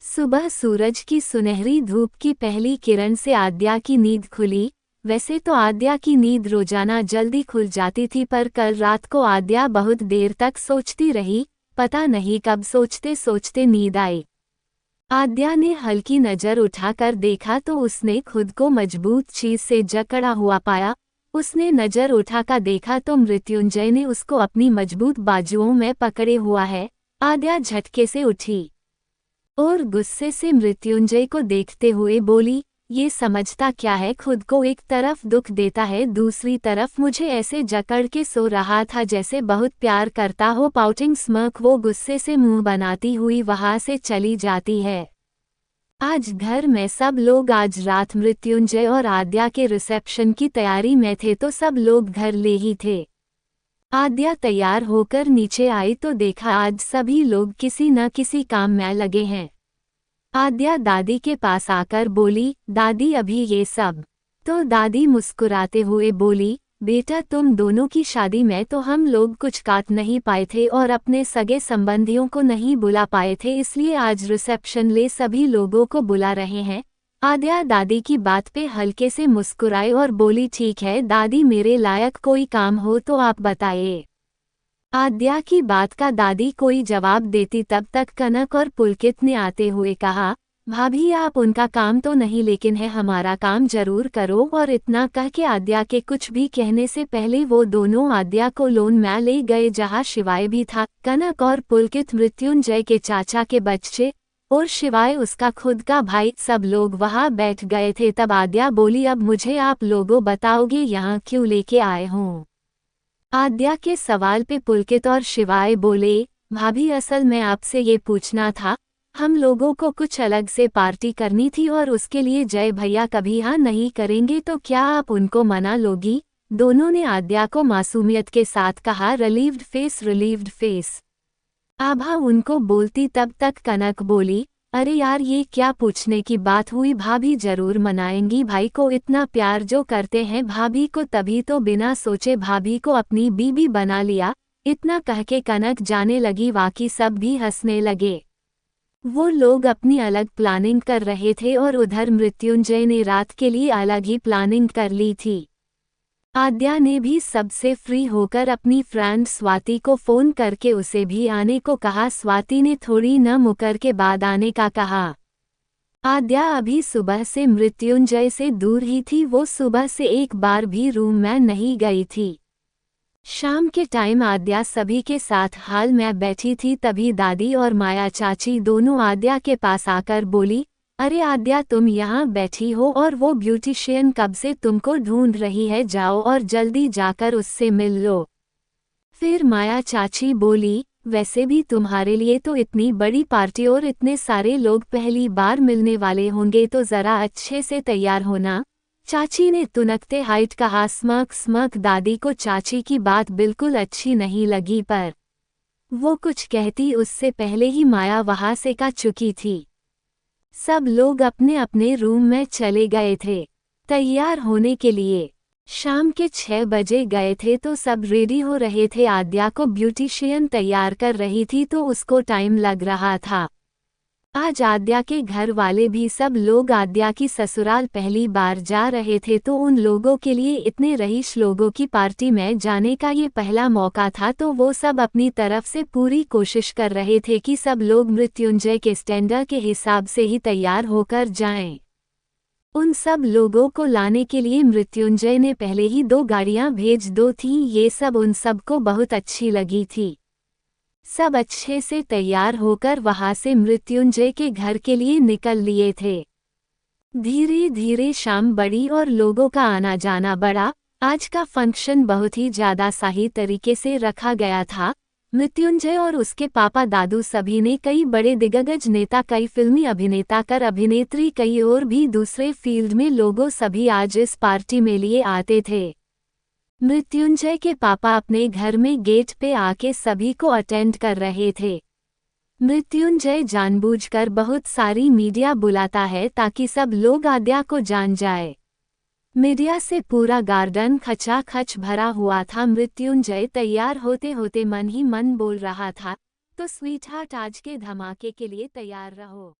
सुबह सूरज की सुनहरी धूप की पहली किरण से आद्या की नींद खुली। वैसे तो आद्या की नींद रोजाना जल्दी खुल जाती थी, पर कल रात को आद्या बहुत देर तक सोचती रही। पता नहीं कब सोचते सोचते नींद आई। आद्या ने हल्की नजर उठाकर देखा तो उसने खुद को मजबूत चीज से जकड़ा हुआ पाया। उसने नजर उठाकर देखा तो मृत्युंजय ने उसको अपनी मजबूत बाजुओं में पकड़े हुआ है। आद्या झटके से उठी और गुस्से से मृत्युंजय को देखते हुए बोली, ये समझता क्या है, खुद को एक तरफ दुख देता है, दूसरी तरफ मुझे ऐसे जकड़ के सो रहा था जैसे बहुत प्यार करता हो। पाउटिंग स्मर्क वो गुस्से से मुंह बनाती हुई वहां से चली जाती है। आज घर में सब लोग आज रात मृत्युंजय और आद्या के रिसेप्शन की तैयारी में थे, तो सब लोग घर ले ही थे। आद्या तैयार होकर नीचे आई तो देखा आज सभी लोग किसी न किसी काम में लगे हैं। आद्या दादी के पास आकर बोली, दादी अभी ये सब? तो दादी मुस्कुराते हुए बोली, बेटा तुम दोनों की शादी में तो हम लोग कुछ काट नहीं पाए थे और अपने सगे संबंधियों को नहीं बुला पाए थे, इसलिए आज रिसेप्शन ले सभी लोगों को बुला रहे हैं। आद्या दादी की बात पे हल्के से मुस्कुराए और बोली, ठीक है दादी, मेरे लायक कोई काम हो तो आप बताइए। आद्या की बात का दादी कोई जवाब देती तब तक कनक और पुलकित ने आते हुए कहा, भाभी आप उनका काम तो नहीं लेकिन है हमारा काम जरूर करो। और इतना कह के आद्या के कुछ भी कहने से पहले वो दोनों आद्या को लोन में ले गए जहाँ शिवाय भी था। कनक और पुलकित मृत्युंजय के चाचा के बच्चे और शिवाय उसका खुद का भाई, सब लोग वहां बैठ गए थे। तब आद्या बोली, अब मुझे आप लोगों बताओगे यहाँ क्यों लेके आए हूँ? आद्या के सवाल पे पुलकित और शिवाय बोले, भाभी असल में आपसे ये पूछना था, हम लोगों को कुछ अलग से पार्टी करनी थी और उसके लिए जय भैया कभी हाँ नहीं करेंगे, तो क्या आप उनको मना लोगी? दोनों ने आद्या को मासूमियत के साथ कहा। रिलीव्ड फेस आभा उनको बोलती तब तक कनक बोली, अरे यार ये क्या पूछने की बात हुई, भाभी जरूर मनाएंगी, भाई को इतना प्यार जो करते हैं भाभी को, तभी तो बिना सोचे भाभी को अपनी बीबी बना लिया। इतना कह के कनक जाने लगी, बाकी सब भी हंसने लगे। वो लोग अपनी अलग प्लानिंग कर रहे थे और उधर मृत्युंजय ने रात के लिए अलग ही प्लानिंग कर ली थी। आद्या ने भी सबसे फ्री होकर अपनी फ्रेंड स्वाति को फोन करके उसे भी आने को कहा। स्वाति ने थोड़ी न मुकर के बाद आने का कहा। आद्या अभी सुबह से मृत्युंजय से दूर ही थी, वो सुबह से एक बार भी रूम में नहीं गई थी। शाम के टाइम आद्या सभी के साथ हाल में बैठी थी, तभी दादी और माया चाची दोनों आद्या के पास आकर बोली, अरे आद्या तुम यहाँ बैठी हो और वो ब्यूटिशियन कब से तुमको ढूंढ रही है, जाओ और जल्दी जाकर उससे मिल लो। फिर माया चाची बोली, वैसे भी तुम्हारे लिए तो इतनी बड़ी पार्टी और इतने सारे लोग पहली बार मिलने वाले होंगे, तो जरा अच्छे से तैयार होना। चाची ने तुनकते हाइट कहा। स्मक दादी को चाची की बात बिल्कुल अच्छी नहीं लगी, पर वो कुछ कहती उससे पहले ही माया वहां से का चुकी थी। सब लोग अपने अपने रूम में चले गए थे तैयार होने के लिए। शाम के 6 बजे गए थे तो सब रेडी हो रहे थे। आद्या को ब्यूटिशियन तैयार कर रही थी तो उसको टाइम लग रहा था। आज आद्या के घर वाले भी सब लोग आद्या की ससुराल पहली बार जा रहे थे, तो उन लोगों के लिए इतने रईस लोगों की पार्टी में जाने का ये पहला मौका था। तो वो सब अपनी तरफ से पूरी कोशिश कर रहे थे कि सब लोग मृत्युंजय के स्टैंडर्ड के हिसाब से ही तैयार होकर जाएं। उन सब लोगों को लाने के लिए मृत्युंजय ने पहले ही 2 गाड़ियां भेज दो थीं। ये सब उन सबको बहुत अच्छी लगी थी। सब अच्छे से तैयार होकर वहां से मृत्युंजय के घर के लिए निकल लिए थे। धीरे धीरे शाम बढ़ी और लोगों का आना जाना बढ़ा। आज का फंक्शन बहुत ही ज्यादा सही तरीके से रखा गया था। मृत्युंजय और उसके पापा दादू सभी ने, कई बड़े दिग्गज नेता, कई फिल्मी अभिनेता कर अभिनेत्री, कई और भी दूसरे फील्ड में लोगों सभी आज इस पार्टी में लिए आते थे। मृत्युंजय के पापा अपने घर में गेट पे आके सभी को अटेंड कर रहे थे। मृत्युंजय जानबूझकर बहुत सारी मीडिया बुलाता है ताकि सब लोग आद्या को जान जाए। मीडिया से पूरा गार्डन खचाखच भरा हुआ था। मृत्युंजय तैयार होते होते मन ही मन बोल रहा था, तो स्वीट हार्ट आज के धमाके के लिए तैयार रहो।